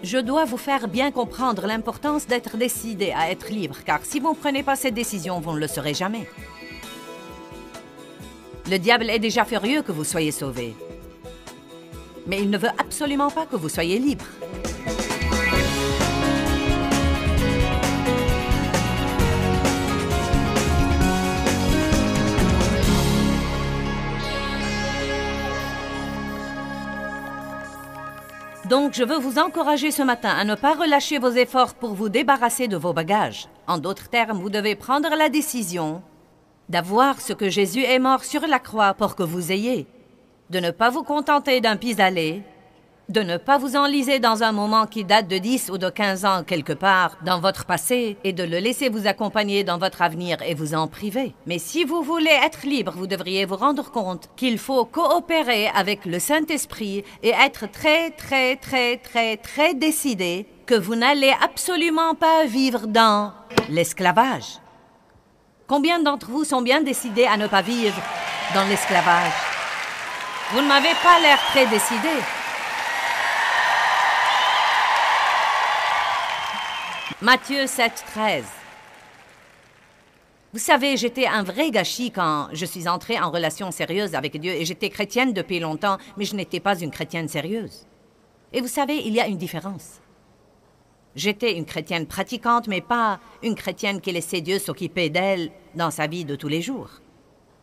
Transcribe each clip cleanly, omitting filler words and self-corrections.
Je dois vous faire bien comprendre l'importance d'être décidé à être libre, car si vous ne prenez pas cette décision, vous ne le serez jamais. Le diable est déjà furieux que vous soyez sauvés. Mais il ne veut absolument pas que vous soyez libre. Donc, je veux vous encourager ce matin à ne pas relâcher vos efforts pour vous débarrasser de vos bagages. En d'autres termes, vous devez prendre la décision d'avoir ce que Jésus est mort sur la croix pour que vous ayez. De ne pas vous contenter d'un pis-aller, de ne pas vous enliser dans un moment qui date de 10 ou de 15 ans quelque part dans votre passé et de le laisser vous accompagner dans votre avenir et vous en priver. Mais si vous voulez être libre, vous devriez vous rendre compte qu'il faut coopérer avec le Saint-Esprit et être très décidé que vous n'allez absolument pas vivre dans l'esclavage. Combien d'entre vous sont bien décidés à ne pas vivre dans l'esclavage? Vous ne m'avez pas l'air très décidé. Matthieu 7, 13. Vous savez, j'étais un vrai gâchis quand je suis entrée en relation sérieuse avec Dieu et j'étais chrétienne depuis longtemps, mais je n'étais pas une chrétienne sérieuse. Et vous savez, il y a une différence. J'étais une chrétienne pratiquante, mais pas une chrétienne qui laissait Dieu s'occuper d'elle dans sa vie de tous les jours.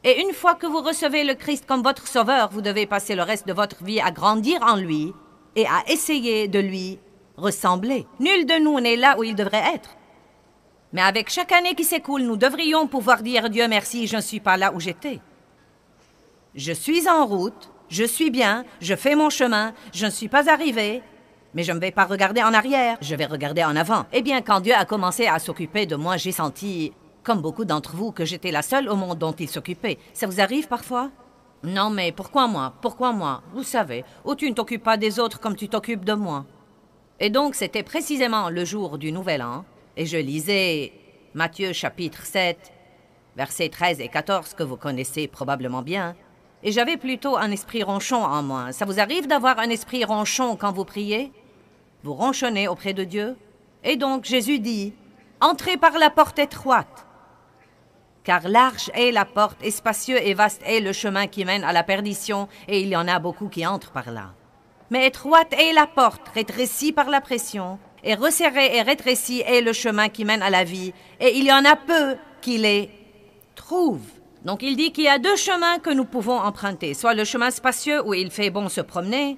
Et une fois que vous recevez le Christ comme votre sauveur, vous devez passer le reste de votre vie à grandir en lui et à essayer de lui ressembler. Nul de nous n'est là où il devrait être. Mais avec chaque année qui s'écoule, nous devrions pouvoir dire « Dieu merci, je ne suis pas là où j'étais. Je suis en route, je suis bien, je fais mon chemin, je ne suis pas arrivé, mais je ne vais pas regarder en arrière, je vais regarder en avant. » Eh bien, quand Dieu a commencé à s'occuper de moi, j'ai senti, comme beaucoup d'entre vous, que j'étais la seule au monde dont il s'occupait. Ça vous arrive parfois? Non, mais pourquoi moi? Pourquoi moi? Vous savez, ou tu ne t'occupes pas des autres comme tu t'occupes de moi. Et donc, c'était précisément le jour du Nouvel An, et je lisais Matthieu chapitre 7, versets 13 et 14, que vous connaissez probablement bien, et j'avais plutôt un esprit ronchon en moi. Ça vous arrive d'avoir un esprit ronchon quand vous priez? Vous ronchonnez auprès de Dieu? Et donc, Jésus dit, « Entrez par la porte étroite, car large est la porte, et spacieux et vaste est le chemin qui mène à la perdition, et il y en a beaucoup qui entrent par là. Mais étroite est la porte, rétrécie par la pression, et resserrée et rétrécie est le chemin qui mène à la vie, et il y en a peu qui les trouvent. » Donc il dit qu'il y a deux chemins que nous pouvons emprunter, soit le chemin spacieux où il fait bon se promener,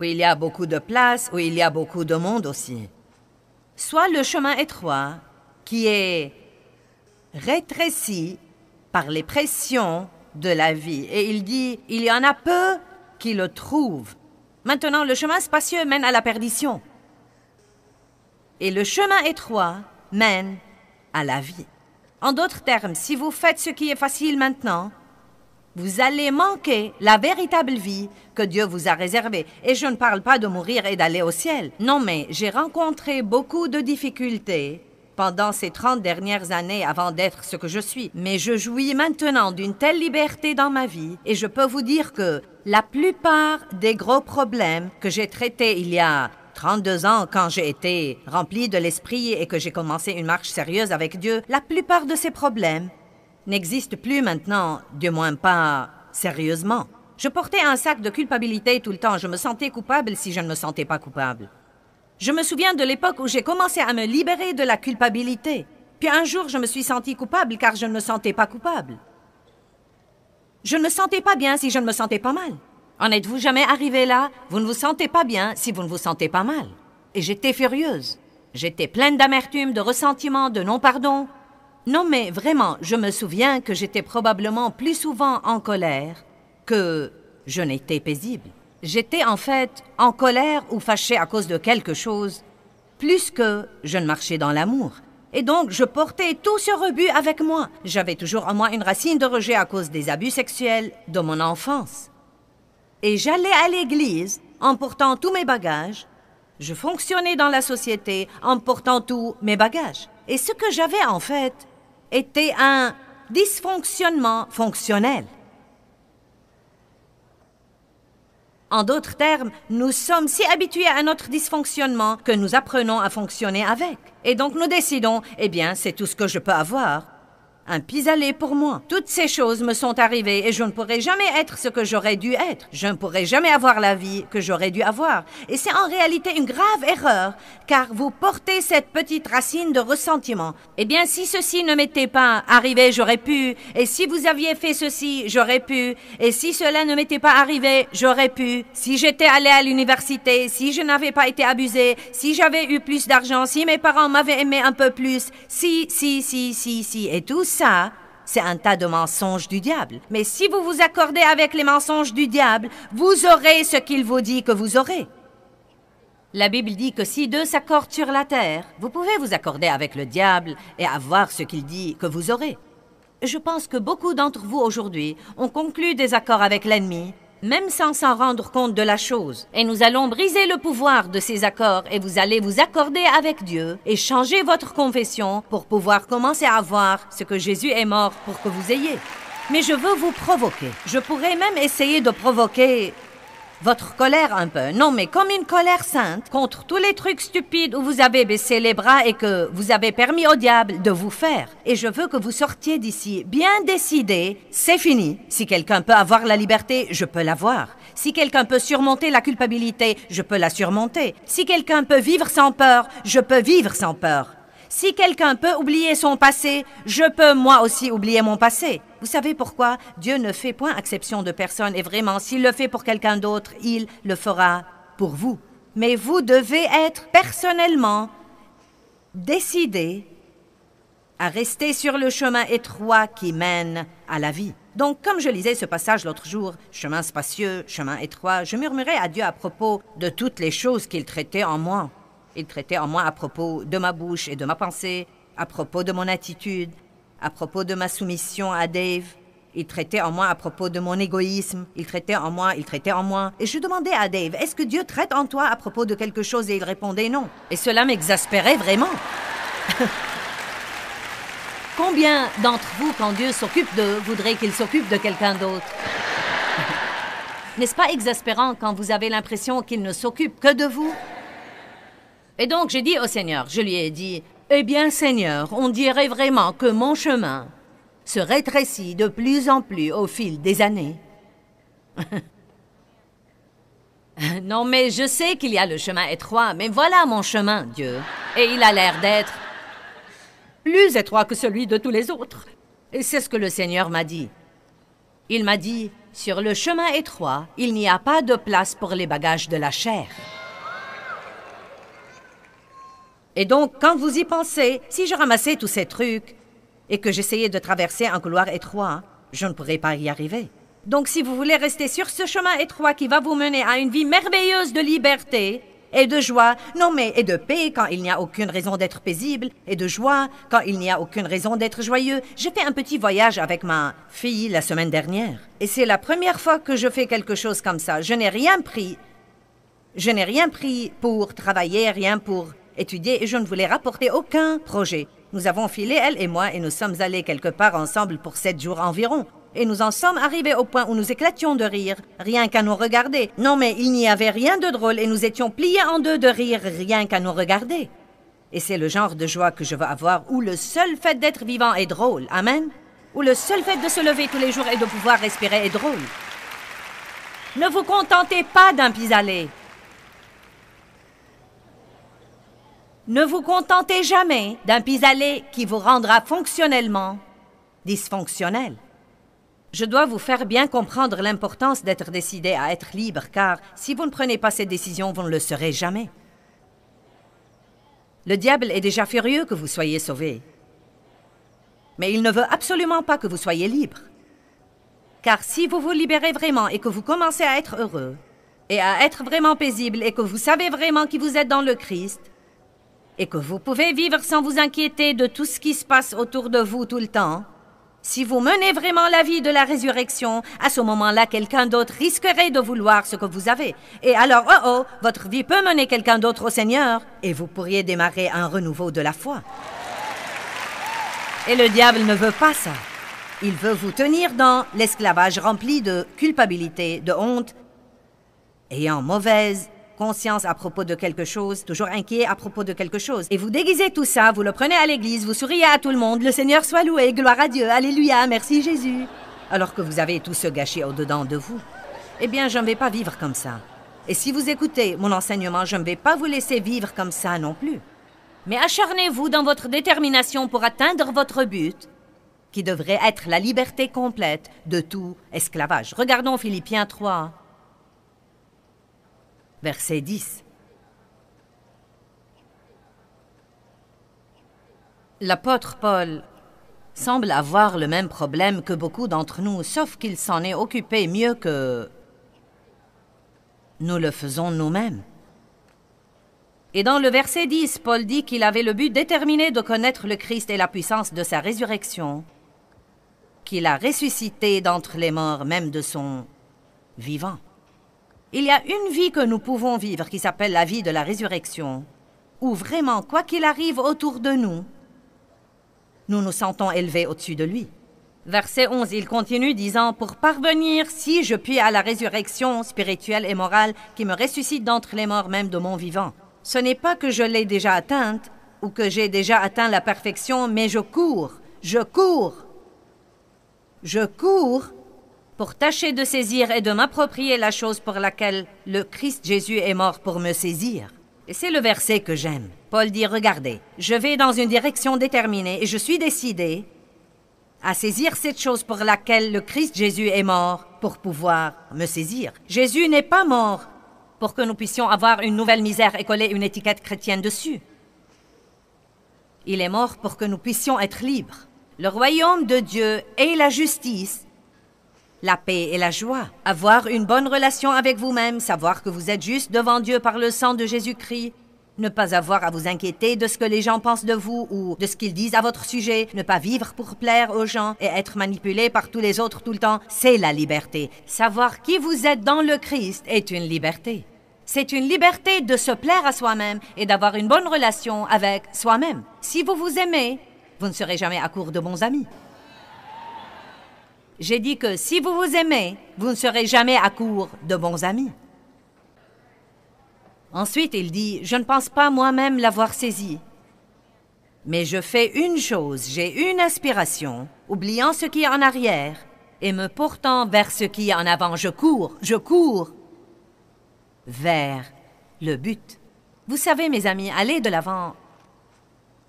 où il y a beaucoup de place, où il y a beaucoup de monde aussi, soit le chemin étroit qui est rétréci par les pressions de la vie. Et il dit, il y en a peu qui le trouvent. Maintenant, le chemin spacieux mène à la perdition. Et le chemin étroit mène à la vie. En d'autres termes, si vous faites ce qui est facile maintenant, vous allez manquer la véritable vie que Dieu vous a réservée. Et je ne parle pas de mourir et d'aller au ciel. Non, mais j'ai rencontré beaucoup de difficultés pendant ces 30 dernières années avant d'être ce que je suis. Mais je jouis maintenant d'une telle liberté dans ma vie et je peux vous dire que la plupart des gros problèmes que j'ai traités il y a 32 ans quand j'ai été rempli de l'esprit et que j'ai commencé une marche sérieuse avec Dieu, la plupart de ces problèmes n'existent plus maintenant, du moins pas sérieusement. Je portais un sac de culpabilité tout le temps. Je me sentais coupable si je ne me sentais pas coupable. Je me souviens de l'époque où j'ai commencé à me libérer de la culpabilité. Puis un jour, je me suis sentie coupable car je ne me sentais pas coupable. Je ne me sentais pas bien si je ne me sentais pas mal. En êtes-vous jamais arrivé là? Vous ne vous sentez pas bien si vous ne vous sentez pas mal. Et j'étais furieuse. J'étais pleine d'amertume, de ressentiment, de non-pardon. Non, mais vraiment, je me souviens que j'étais probablement plus souvent en colère que je n'étais paisible. J'étais en fait en colère ou fâchée à cause de quelque chose, plus que je ne marchais dans l'amour. Et donc, je portais tout ce rebut avec moi. J'avais toujours en moi une racine de rejet à cause des abus sexuels de mon enfance. Et j'allais à l'église en portant tous mes bagages. Je fonctionnais dans la société en portant tous mes bagages. Et ce que j'avais en fait était un dysfonctionnement fonctionnel. En d'autres termes, nous sommes si habitués à notre dysfonctionnement que nous apprenons à fonctionner avec. Et donc nous décidons, eh bien, c'est tout ce que je peux avoir. Un pis-aller pour moi. Toutes ces choses me sont arrivées et je ne pourrai jamais être ce que j'aurais dû être. Je ne pourrai jamais avoir la vie que j'aurais dû avoir. Et c'est en réalité une grave erreur, car vous portez cette petite racine de ressentiment. Eh bien, si ceci ne m'était pas arrivé, j'aurais pu. Et si vous aviez fait ceci, j'aurais pu. Et si cela ne m'était pas arrivé, j'aurais pu. Si j'étais allé à l'université, si je n'avais pas été abusé, si j'avais eu plus d'argent, si mes parents m'avaient aimé un peu plus, si. Et tout ça, c'est un tas de mensonges du diable. Mais si vous vous accordez avec les mensonges du diable, vous aurez ce qu'il vous dit que vous aurez. La Bible dit que si deux s'accordent sur la terre, vous pouvez vous accorder avec le diable et avoir ce qu'il dit que vous aurez. Je pense que beaucoup d'entre vous aujourd'hui ont conclu des accords avec l'ennemi, même sans s'en rendre compte de la chose. Et nous allons briser le pouvoir de ces accords et vous allez vous accorder avec Dieu et changer votre confession pour pouvoir commencer à voir ce que Jésus est mort pour que vous ayez. Mais je veux vous provoquer. Je pourrais même essayer de provoquer votre colère un peu. Non, mais comme une colère sainte contre tous les trucs stupides où vous avez baissé les bras et que vous avez permis au diable de vous faire. Et je veux que vous sortiez d'ici bien décidé, c'est fini. Si quelqu'un peut avoir la liberté, je peux l'avoir. Si quelqu'un peut surmonter la culpabilité, je peux la surmonter. Si quelqu'un peut vivre sans peur, je peux vivre sans peur. Si quelqu'un peut oublier son passé, je peux moi aussi oublier mon passé. Vous savez pourquoi? Dieu ne fait point exception de personne et vraiment, s'il le fait pour quelqu'un d'autre, il le fera pour vous. Mais vous devez être personnellement décidé à rester sur le chemin étroit qui mène à la vie. Donc, comme je lisais ce passage l'autre jour, chemin spacieux, chemin étroit, je murmurais à Dieu à propos de toutes les choses qu'il traitait en moi. Il traitait en moi à propos de ma bouche et de ma pensée, à propos de mon attitude, à propos de ma soumission à Dave. Il traitait en moi à propos de mon égoïsme. Il traitait en moi. Et je demandais à Dave, est-ce que Dieu traite en toi à propos de quelque chose? Et il répondait non. Et cela m'exaspérait vraiment. Combien d'entre vous, quand Dieu s'occupe d'eux, voudraient qu'il s'occupe de quelqu'un d'autre? N'est-ce pas exaspérant quand vous avez l'impression qu'il ne s'occupe que de vous? Et donc, j'ai dit au Seigneur, je lui ai dit, « Eh bien, Seigneur, on dirait vraiment que mon chemin se rétrécit de plus en plus au fil des années. » Non, mais je sais qu'il y a le chemin étroit, mais voilà mon chemin, Dieu. Et il a l'air d'être plus étroit que celui de tous les autres. Et c'est ce que le Seigneur m'a dit. Il m'a dit, « Sur le chemin étroit, il n'y a pas de place pour les bagages de la chair. » Et donc, quand vous y pensez, si je ramassais tous ces trucs et que j'essayais de traverser un couloir étroit, je ne pourrais pas y arriver. Donc, si vous voulez rester sur ce chemin étroit qui va vous mener à une vie merveilleuse de liberté et de joie, non mais, et de paix quand il n'y a aucune raison d'être paisible, et de joie quand il n'y a aucune raison d'être joyeux. J'ai fait un petit voyage avec ma fille la semaine dernière. Et c'est la première fois que je fais quelque chose comme ça. Je n'ai rien pris. Je n'ai rien pris pour travailler, rien pour étudier et je ne voulais rapporter aucun projet. Nous avons filé, elle et moi, et nous sommes allés quelque part ensemble pour 7 jours environ. Et nous en sommes arrivés au point où nous éclations de rire, rien qu'à nous regarder. Non, mais il n'y avait rien de drôle et nous étions pliés en deux de rire, rien qu'à nous regarder. Et c'est le genre de joie que je veux avoir où le seul fait d'être vivant est drôle. Amen? Où le seul fait de se lever tous les jours et de pouvoir respirer est drôle. Ne vous contentez pas d'un pis-aller. Ne vous contentez jamais d'un pis-aller qui vous rendra fonctionnellement dysfonctionnel. Je dois vous faire bien comprendre l'importance d'être décidé à être libre, car si vous ne prenez pas cette décision, vous ne le serez jamais. Le diable est déjà furieux que vous soyez sauvés. Mais il ne veut absolument pas que vous soyez libre. Car si vous vous libérez vraiment et que vous commencez à être heureux, et à être vraiment paisible, et que vous savez vraiment qui vous êtes dans le Christ, et que vous pouvez vivre sans vous inquiéter de tout ce qui se passe autour de vous tout le temps, si vous menez vraiment la vie de la résurrection, à ce moment-là, quelqu'un d'autre risquerait de vouloir ce que vous avez. Et alors, votre vie peut mener quelqu'un d'autre au Seigneur, et vous pourriez démarrer un renouveau de la foi. Et le diable ne veut pas ça. Il veut vous tenir dans l'esclavage rempli de culpabilité, de honte, ayant mauvaise conscience à propos de quelque chose, toujours inquiet à propos de quelque chose. Et vous déguisez tout ça, vous le prenez à l'église, vous souriez à tout le monde, le Seigneur soit loué, gloire à Dieu, alléluia, merci Jésus. Alors que vous avez tout ce gâché au-dedans de vous. Eh bien, je ne vais pas vivre comme ça. Et si vous écoutez mon enseignement, je ne vais pas vous laisser vivre comme ça non plus. Mais acharnez-vous dans votre détermination pour atteindre votre but, qui devrait être la liberté complète de tout esclavage. Regardons Philippiens 3. Verset 10. L'apôtre Paul semble avoir le même problème que beaucoup d'entre nous, sauf qu'il s'en est occupé mieux que nous le faisons nous-mêmes. Et dans le verset 10, Paul dit qu'il avait le but déterminé de connaître le Christ et la puissance de sa résurrection, qu'il a ressuscité d'entre les morts, même de son vivant. Il y a une vie que nous pouvons vivre qui s'appelle la vie de la résurrection, où vraiment, quoi qu'il arrive autour de nous, nous nous sentons élevés au-dessus de lui. Verset 11, il continue disant « Pour parvenir, si je puis, à la résurrection spirituelle et morale qui me ressuscite d'entre les morts même de mon vivant. Ce n'est pas que je l'ai déjà atteinte ou que j'ai déjà atteint la perfection, mais je cours pour tâcher de saisir et de m'approprier la chose pour laquelle le Christ Jésus est mort pour me saisir. » Et c'est le verset que j'aime. Paul dit, regardez, je vais dans une direction déterminée et je suis décidé à saisir cette chose pour laquelle le Christ Jésus est mort pour pouvoir me saisir. Jésus n'est pas mort pour que nous puissions avoir une nouvelle misère et coller une étiquette chrétienne dessus. Il est mort pour que nous puissions être libres. Le royaume de Dieu est la justice, la paix et la joie. Avoir une bonne relation avec vous-même, savoir que vous êtes juste devant Dieu par le sang de Jésus-Christ, ne pas avoir à vous inquiéter de ce que les gens pensent de vous ou de ce qu'ils disent à votre sujet, ne pas vivre pour plaire aux gens et être manipulé par tous les autres tout le temps, c'est la liberté. Savoir qui vous êtes dans le Christ est une liberté. C'est une liberté de se plaire à soi-même et d'avoir une bonne relation avec soi-même. Si vous vous aimez, vous ne serez jamais à court de bons amis. J'ai dit que si vous vous aimez, vous ne serez jamais à court de bons amis. Ensuite, il dit, je ne pense pas moi-même l'avoir saisi. Mais je fais une chose, j'ai une aspiration, oubliant ce qui est en arrière et me portant vers ce qui est en avant. Je cours vers le but. Vous savez, mes amis, aller de l'avant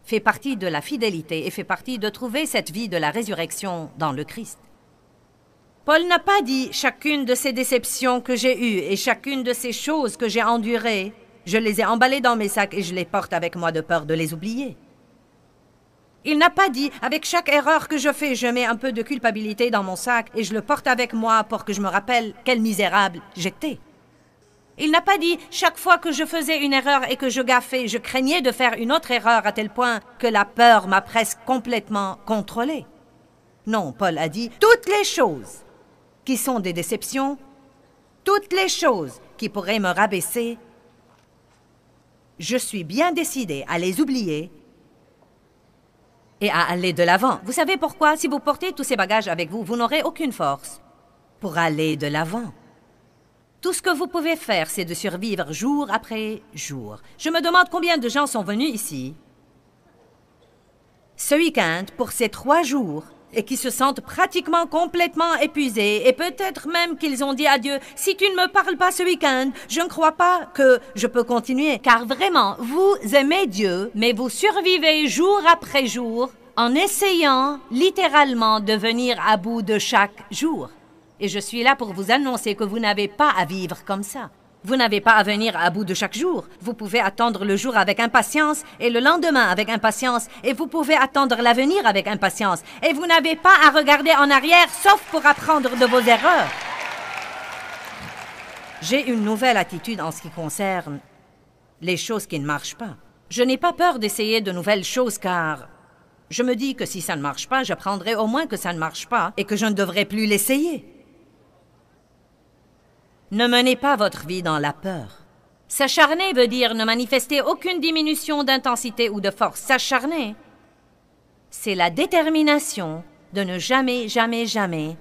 fait partie de la fidélité et fait partie de trouver cette vie de la résurrection dans le Christ. Paul n'a pas dit chacune de ces déceptions que j'ai eues et chacune de ces choses que j'ai endurées, je les ai emballées dans mes sacs et je les porte avec moi de peur de les oublier. Il n'a pas dit avec chaque erreur que je fais, je mets un peu de culpabilité dans mon sac et je le porte avec moi pour que je me rappelle quel misérable j'étais. Il n'a pas dit chaque fois que je faisais une erreur et que je gaffais, je craignais de faire une autre erreur à tel point que la peur m'a presque complètement contrôlée. Non, Paul a dit toutes les choses qui sont des déceptions, toutes les choses qui pourraient me rabaisser, je suis bien décidé à les oublier et à aller de l'avant. Vous savez pourquoi? Si vous portez tous ces bagages avec vous, vous n'aurez aucune force pour aller de l'avant. Tout ce que vous pouvez faire, c'est de survivre jour après jour. Je me demande combien de gens sont venus ici ce week-end pour ces 3 jours et qui se sentent pratiquement complètement épuisés et peut-être même qu'ils ont dit à Dieu, « Si tu ne me parles pas ce week-end, je ne crois pas que je peux continuer. » Car vraiment, vous aimez Dieu, mais vous survivez jour après jour en essayant littéralement de venir à bout de chaque jour. Et je suis là pour vous annoncer que vous n'avez pas à vivre comme ça. Vous n'avez pas à venir à bout de chaque jour. Vous pouvez attendre le jour avec impatience et le lendemain avec impatience et vous pouvez attendre l'avenir avec impatience. Et vous n'avez pas à regarder en arrière sauf pour apprendre de vos erreurs. J'ai une nouvelle attitude en ce qui concerne les choses qui ne marchent pas. Je n'ai pas peur d'essayer de nouvelles choses car je me dis que si ça ne marche pas, j'apprendrai au moins que ça ne marche pas et que je ne devrais plus l'essayer. Ne menez pas votre vie dans la peur. S'acharner veut dire ne manifester aucune diminution d'intensité ou de force. S'acharner, c'est la détermination de ne jamais, jamais, jamais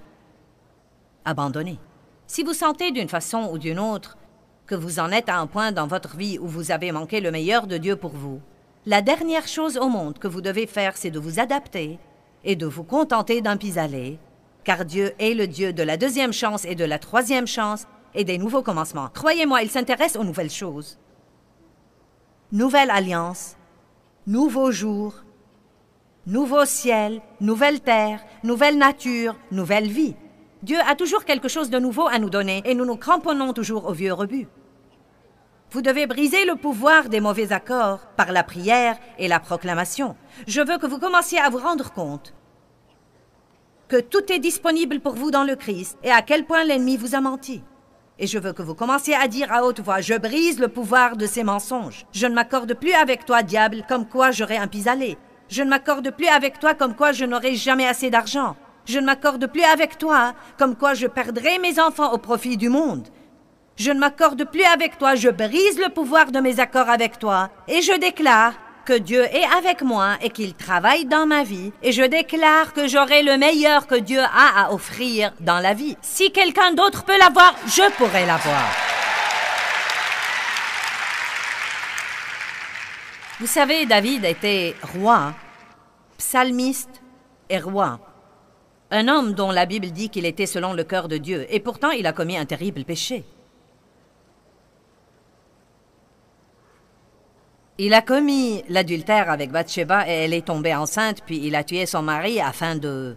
abandonner. Si vous sentez d'une façon ou d'une autre que vous en êtes à un point dans votre vie où vous avez manqué le meilleur de Dieu pour vous, la dernière chose au monde que vous devez faire, c'est de vous adapter et de vous contenter d'un pis-aller, car Dieu est le Dieu de la deuxième chance et de la troisième chance et des nouveaux commencements. Croyez-moi, il s'intéresse aux nouvelles choses. Nouvelle alliance, nouveau jour, nouveau ciel, nouvelle terre, nouvelle nature, nouvelle vie. Dieu a toujours quelque chose de nouveau à nous donner et nous nous cramponnons toujours au vieux rebut. Vous devez briser le pouvoir des mauvais accords par la prière et la proclamation. Je veux que vous commenciez à vous rendre compte que tout est disponible pour vous dans le Christ et à quel point l'ennemi vous a menti. Et je veux que vous commenciez à dire à haute voix, « Je brise le pouvoir de ces mensonges. Je ne m'accorde plus avec toi, diable, comme quoi j'aurai un pis-aller. Je ne m'accorde plus avec toi comme quoi je n'aurai jamais assez d'argent. Je ne m'accorde plus avec toi comme quoi je perdrai mes enfants au profit du monde. Je ne m'accorde plus avec toi, je brise le pouvoir de mes accords avec toi et je déclare que Dieu est avec moi et qu'il travaille dans ma vie et je déclare que j'aurai le meilleur que Dieu a à offrir dans la vie. Si quelqu'un d'autre peut l'avoir, je pourrai l'avoir. Vous savez, David était roi, psalmiste et roi. Un homme dont la Bible dit qu'il était selon le cœur de Dieu, et pourtant il a commis un terrible péché. Il a commis l'adultère avec Bathsheba et elle est tombée enceinte, puis il a tué son mari afin de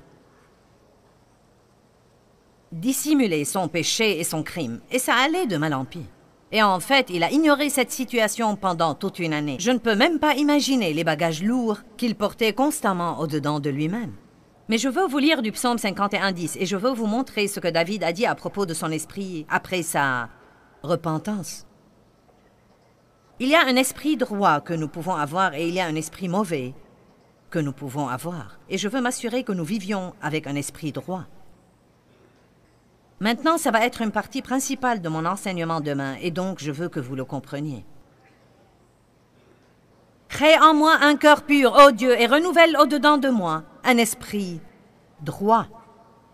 dissimuler son péché et son crime. Et ça allait de mal en pis. Et en fait, il a ignoré cette situation pendant toute une année. Je ne peux même pas imaginer les bagages lourds qu'il portait constamment au-dedans de lui-même. Mais je veux vous lire du psaume 51:10 et je veux vous montrer ce que David a dit à propos de son esprit après sa repentance. Il y a un esprit droit que nous pouvons avoir et il y a un esprit mauvais que nous pouvons avoir. Et je veux m'assurer que nous vivions avec un esprit droit. Maintenant, ça va être une partie principale de mon enseignement demain et donc je veux que vous le compreniez. Crée en moi un cœur pur, ô Dieu, et renouvelle au-dedans de moi un esprit droit.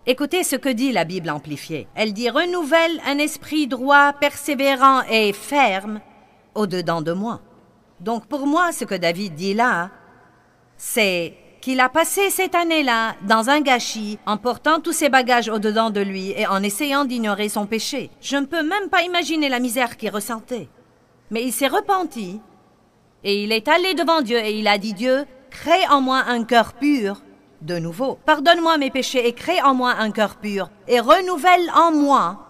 Écoutez ce que dit la Bible amplifiée. Elle dit « Renouvelle un esprit droit, persévérant et ferme au-dedans de moi. » Donc pour moi, ce que David dit là, c'est qu'il a passé cette année-là dans un gâchis en portant tous ses bagages au-dedans de lui et en essayant d'ignorer son péché. Je ne peux même pas imaginer la misère qu'il ressentait. Mais il s'est repenti et il est allé devant Dieu et il a dit « Dieu, crée en moi un cœur pur de nouveau. Pardonne-moi mes péchés et crée en moi un cœur pur et renouvelle en moi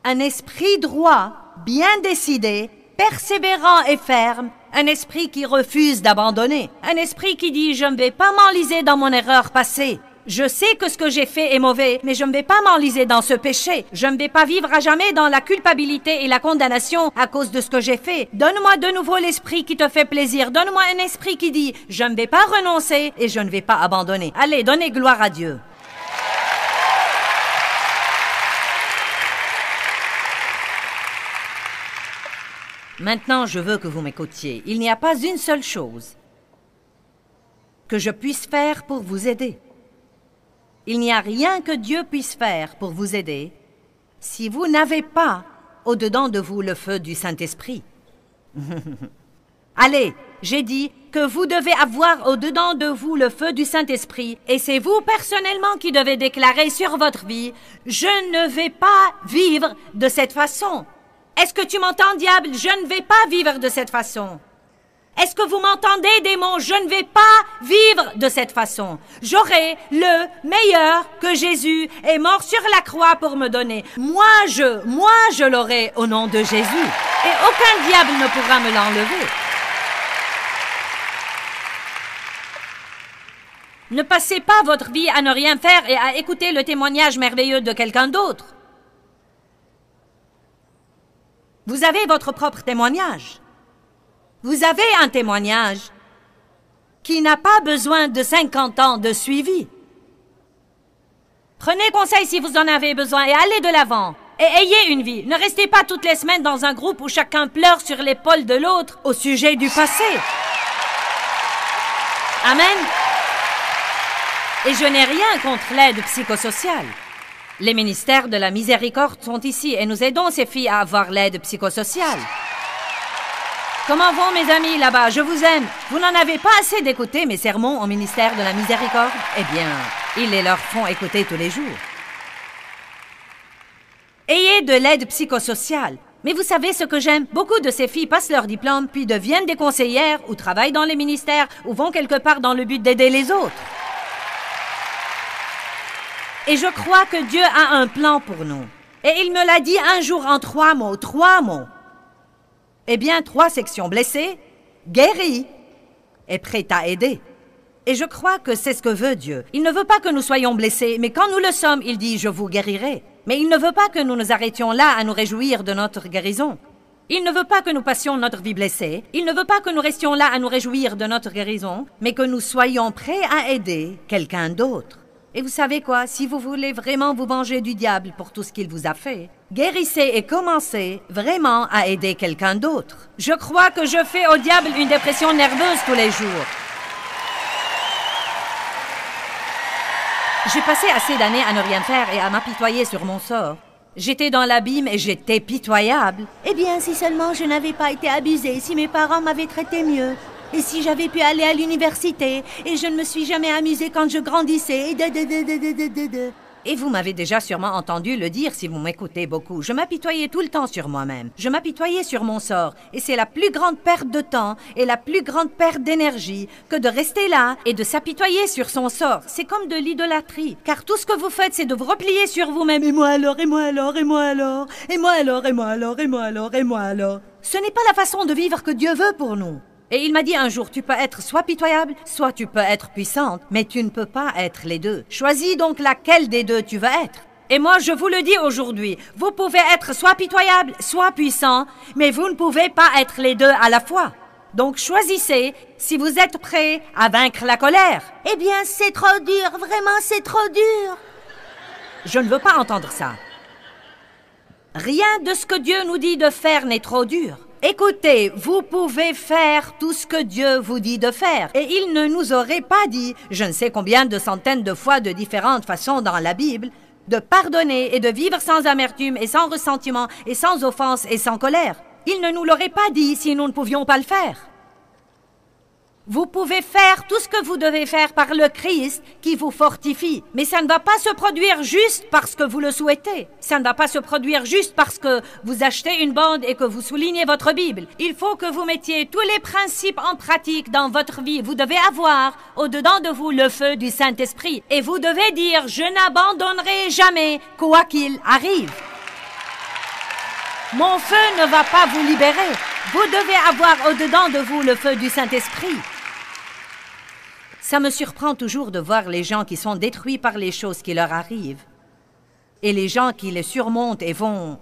un esprit droit, bien décidé, persévérant et ferme, un esprit qui refuse d'abandonner, un esprit qui dit « Je ne vais pas m'enliser dans mon erreur passée. Je sais que ce que j'ai fait est mauvais, mais je ne vais pas m'enliser dans ce péché. Je ne vais pas vivre à jamais dans la culpabilité et la condamnation à cause de ce que j'ai fait. Donne-moi de nouveau l'esprit qui te fait plaisir. Donne-moi un esprit qui dit « Je ne vais pas renoncer et je ne vais pas abandonner. » Allez, donnez gloire à Dieu. Maintenant, je veux que vous m'écoutiez. Il n'y a pas une seule chose que je puisse faire pour vous aider. Il n'y a rien que Dieu puisse faire pour vous aider si vous n'avez pas au-dedans de vous le feu du Saint-Esprit. Allez, j'ai dit que vous devez avoir au-dedans de vous le feu du Saint-Esprit et c'est vous personnellement qui devez déclarer sur votre vie « Je ne vais pas vivre de cette façon ». Est-ce que tu m'entends, diable? Je ne vais pas vivre de cette façon. Est-ce que vous m'entendez, démon? Je ne vais pas vivre de cette façon. J'aurai le meilleur que Jésus est mort sur la croix pour me donner. Moi, je l'aurai au nom de Jésus. Et aucun diable ne pourra me l'enlever. Ne passez pas votre vie à ne rien faire et à écouter le témoignage merveilleux de quelqu'un d'autre. Vous avez votre propre témoignage. Vous avez un témoignage qui n'a pas besoin de 50 ans de suivi. Prenez conseil si vous en avez besoin et allez de l'avant. Et ayez une vie. Ne restez pas toutes les semaines dans un groupe où chacun pleure sur l'épaule de l'autre au sujet du passé. Amen. Et je n'ai rien contre l'aide psychosociale. Les ministères de la miséricorde sont ici et nous aidons ces filles à avoir l'aide psychosociale. Comment vont mes amis là-bas? Je vous aime. Vous n'en avez pas assez d'écouter mes sermons au ministère de la miséricorde? Eh bien, ils les leur font écouter tous les jours. Ayez de l'aide psychosociale. Mais vous savez ce que j'aime? Beaucoup de ces filles passent leur diplôme, puis deviennent des conseillères, ou travaillent dans les ministères, ou vont quelque part dans le but d'aider les autres. Et je crois que Dieu a un plan pour nous. Et il me l'a dit un jour en 3 mots, 3 mots. Eh bien, 3 sections: blessées, guéries et prêtes à aider. Et je crois que c'est ce que veut Dieu. Il ne veut pas que nous soyons blessés, mais quand nous le sommes, il dit « Je vous guérirai ». Mais il ne veut pas que nous nous arrêtions là à nous réjouir de notre guérison. Il ne veut pas que nous passions notre vie blessée. Il ne veut pas que nous restions là à nous réjouir de notre guérison, mais que nous soyons prêts à aider quelqu'un d'autre. Et vous savez quoi? Si vous voulez vraiment vous venger du diable pour tout ce qu'il vous a fait, guérissez et commencez vraiment à aider quelqu'un d'autre. Je crois que je fais au diable une dépression nerveuse tous les jours. J'ai passé assez d'années à ne rien faire et à m'apitoyer sur mon sort. J'étais dans l'abîme et j'étais pitoyable. Eh bien, si seulement je n'avais pas été abusée, si mes parents m'avaient traité mieux, et si j'avais pu aller à l'université, et je ne me suis jamais amusée quand je grandissais, Et vous m'avez déjà sûrement entendu le dire si vous m'écoutez beaucoup. Je m'apitoyais tout le temps sur moi-même. Je m'apitoyais sur mon sort. Et c'est la plus grande perte de temps et la plus grande perte d'énergie que de rester là et de s'apitoyer sur son sort. C'est comme de l'idolâtrie. Car tout ce que vous faites, c'est de vous replier sur vous-même. Et moi alors, et moi alors, et moi alors, et moi alors, et moi alors, et moi alors, et moi alors. Ce n'est pas la façon de vivre que Dieu veut pour nous. Et il m'a dit un jour, tu peux être soit pitoyable, soit tu peux être puissante, mais tu ne peux pas être les deux. Choisis donc laquelle des deux tu veux être. Et moi, je vous le dis aujourd'hui, vous pouvez être soit pitoyable, soit puissant, mais vous ne pouvez pas être les deux à la fois. Donc choisissez si vous êtes prêts à vaincre la colère. Eh bien, c'est trop dur, vraiment, c'est trop dur. Je ne veux pas entendre ça. Rien de ce que Dieu nous dit de faire n'est trop dur. Écoutez, vous pouvez faire tout ce que Dieu vous dit de faire. Et il ne nous aurait pas dit, je ne sais combien de centaines de fois de différentes façons dans la Bible, de pardonner et de vivre sans amertume et sans ressentiment et sans offense et sans colère. Il ne nous l'aurait pas dit si nous ne pouvions pas le faire. Vous pouvez faire tout ce que vous devez faire par le Christ qui vous fortifie. Mais ça ne va pas se produire juste parce que vous le souhaitez. Ça ne va pas se produire juste parce que vous achetez une bande et que vous soulignez votre Bible. Il faut que vous mettiez tous les principes en pratique dans votre vie. Vous devez avoir au-dedans de vous le feu du Saint-Esprit. Et vous devez dire « Je n'abandonnerai jamais, quoi qu'il arrive ». Mon feu ne va pas vous libérer. Vous devez avoir au-dedans de vous le feu du Saint-Esprit. Ça me surprend toujours de voir les gens qui sont détruits par les choses qui leur arrivent et les gens qui les surmontent et vont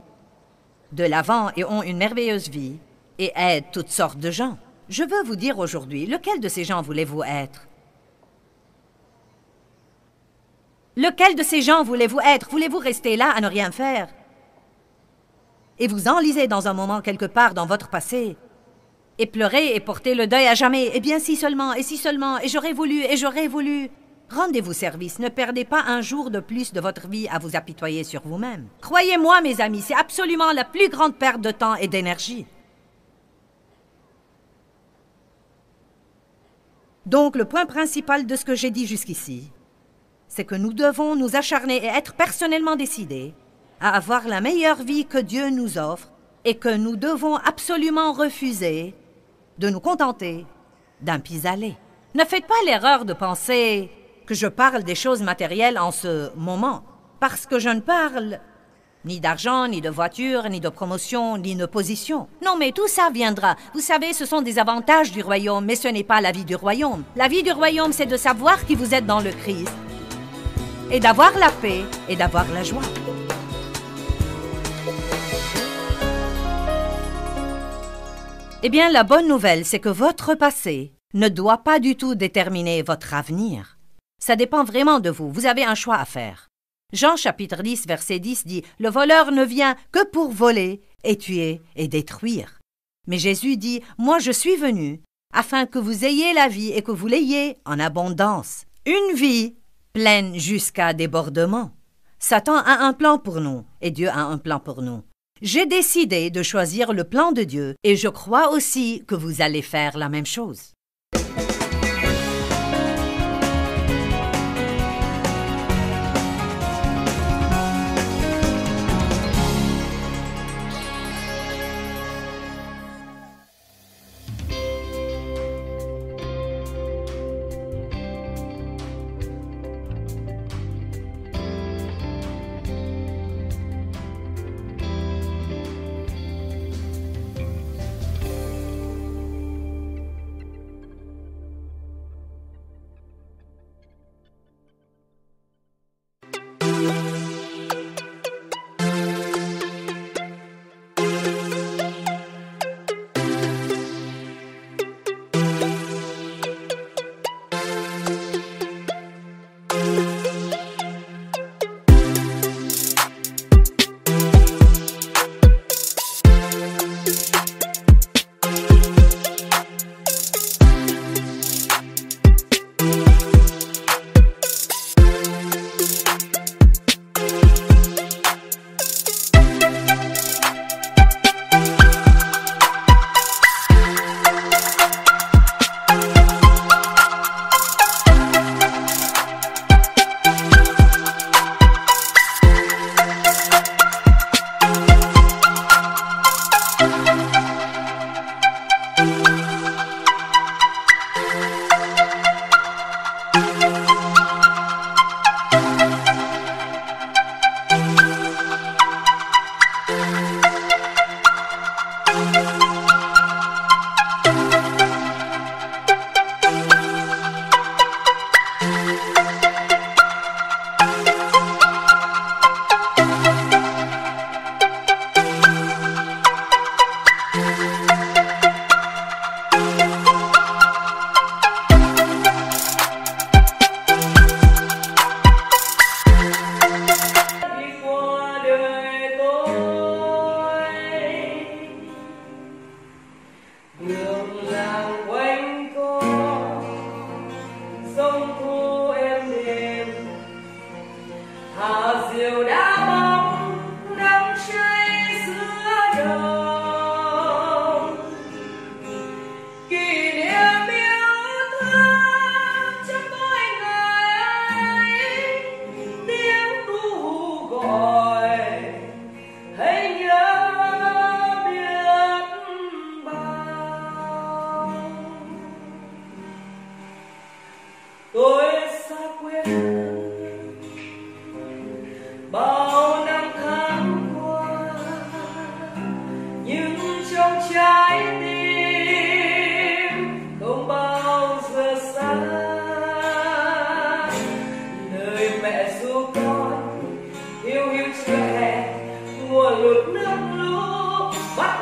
de l'avant et ont une merveilleuse vie et aident toutes sortes de gens. Je veux vous dire aujourd'hui, lequel de ces gens voulez-vous être? Lequel de ces gens voulez-vous être? Voulez-vous rester là à ne rien faire? Et vous enlisez dans un moment quelque part dans votre passé et pleurer et porter le deuil à jamais. Eh bien, si seulement, et j'aurais voulu, et j'aurais voulu. Rendez-vous service, ne perdez pas un jour de plus de votre vie à vous apitoyer sur vous-même. Croyez-moi, mes amis, c'est absolument la plus grande perte de temps et d'énergie. Donc, le point principal de ce que j'ai dit jusqu'ici, c'est que nous devons nous acharner et être personnellement décidés à avoir la meilleure vie que Dieu nous offre et que nous devons absolument refuser de nous contenter d'un pis-aller. Ne faites pas l'erreur de penser que je parle des choses matérielles en ce moment, parce que je ne parle ni d'argent, ni de voiture, ni de promotion, ni de position. Non, mais tout ça viendra. Vous savez, ce sont des avantages du royaume, mais ce n'est pas la vie du royaume. La vie du royaume, c'est de savoir qui vous êtes dans le Christ, et d'avoir la paix, et d'avoir la joie. Eh bien, la bonne nouvelle, c'est que votre passé ne doit pas du tout déterminer votre avenir. Ça dépend vraiment de vous. Vous avez un choix à faire. Jean chapitre 10, verset 10 dit « Le voleur ne vient que pour voler et tuer et détruire. » Mais Jésus dit « Moi je suis venu afin que vous ayez la vie et que vous l'ayez en abondance. Une vie pleine jusqu'à débordement. » Satan a un plan pour nous et Dieu a un plan pour nous. J'ai décidé de choisir le plan de Dieu et je crois aussi que vous allez faire la même chose. Hiu hiu trẻ mùa lụt nước lũ bắt